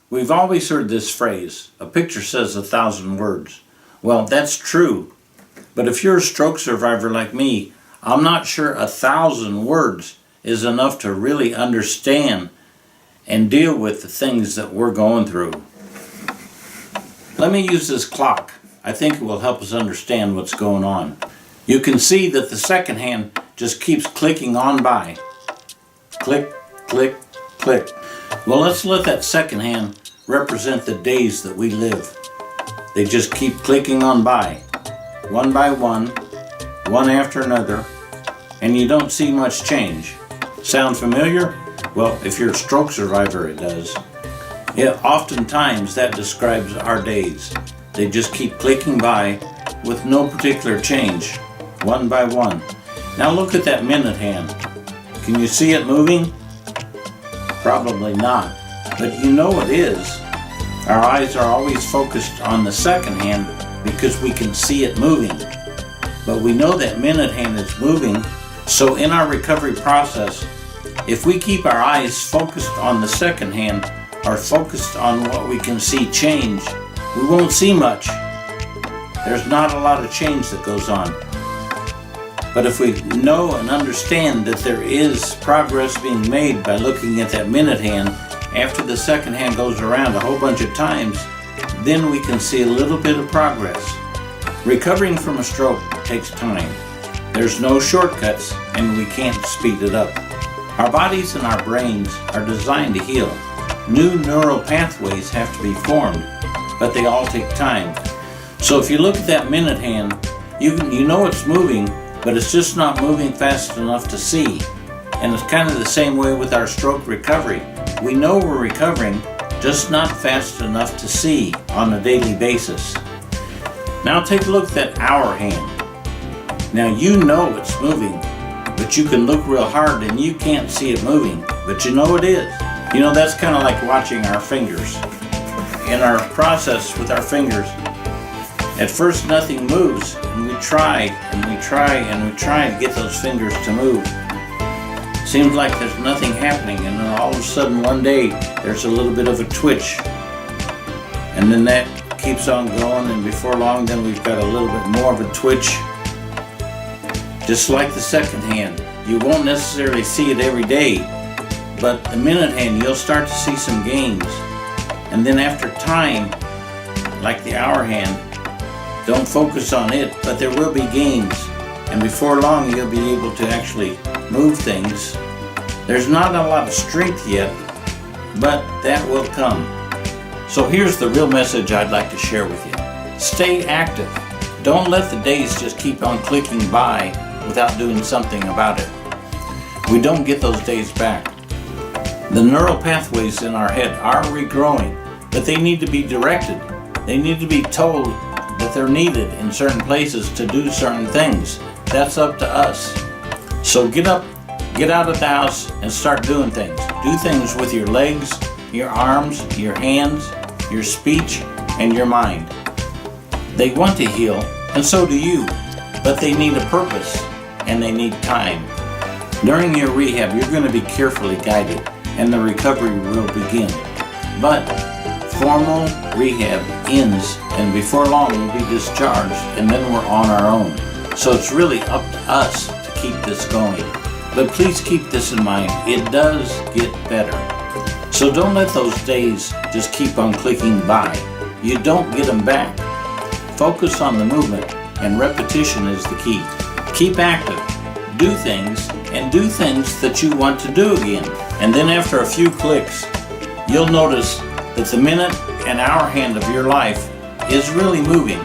We've always heard this phrase, a picture says 1,000 words. Well, that's true. But if you're a stroke survivor like me, I'm not sure 1,000 words is enough to really understand and deal with the things that we're going through. Let me use this clock. I think it will help us understand what's going on. You can see that the second hand just keeps clicking on by. Click, click, click. Well, let's let that second hand represent the days that we live. They just keep clicking on by one after another, and you don't see much change. Sound familiar? Well, if you're a stroke survivor, it does. Yeah, oftentimes that describes our days. They just keep clicking by with no particular change, one by one. Now look at that minute hand. Can you see it moving? Probably not, but you know it is. Our eyes are always focused on the second hand because we can see it moving. But we know that minute hand is moving, so in our recovery process, if we keep our eyes focused on the second hand or focused on what we can see change, we won't see much. There's not a lot of change that goes on. But if we know and understand that there is progress being made by looking at that minute hand, after the second hand goes around a whole bunch of times, then we can see a little bit of progress. Recovering from a stroke takes time. There's no shortcuts, and we can't speed it up. Our bodies and our brains are designed to heal. New neural pathways have to be formed, but they all take time. So if you look at that minute hand, you know it's moving, but it's just not moving fast enough to see. And it's kind of the same way with our stroke recovery. We know we're recovering, just not fast enough to see on a daily basis. Now take a look at that hour hand. Now you know it's moving, but you can look real hard and you can't see it moving, but you know it is. You know, that's kind of like watching our fingers. In our process with our fingers, at first nothing moves, and we try and we try and we try to get those fingers to move. Seems like there's nothing happening, and then all of a sudden one day there's a little bit of a twitch, and then that keeps on going, and before long then we've got a little bit more of a twitch. Just like the second hand, you won't necessarily see it every day, but the minute hand you'll start to see some gains, and then after time, like the hour hand, don't focus on it, but there will be gains, and before long you'll be able to actually move things. There's not a lot of strength yet, but that will come. So here's the real message I'd like to share with you. Stay active. Don't let the days just keep on clicking by without doing something about it. We don't get those days back. The neural pathways in our head are regrowing, but they need to be directed. They need to be told that they're needed in certain places to do certain things. That's up to us. So get up, get out of the house, and start doing things. Do things with your legs, your arms, your hands, your speech, and your mind. They want to heal, and so do you, but they need a purpose, and they need time. During your rehab, you're going to be carefully guided, and the recovery will begin. But formal rehab ends, and before long we'll be discharged, and then we're on our own. So it's really up to us to keep this going. But please keep this in mind, it does get better. So don't let those days just keep on clicking by. You don't get them back. Focus on the movement, and repetition is the key. Keep active, do things, and do things that you want to do again. And then after a few clicks, you'll notice that the minute and hour hand of your life is really moving.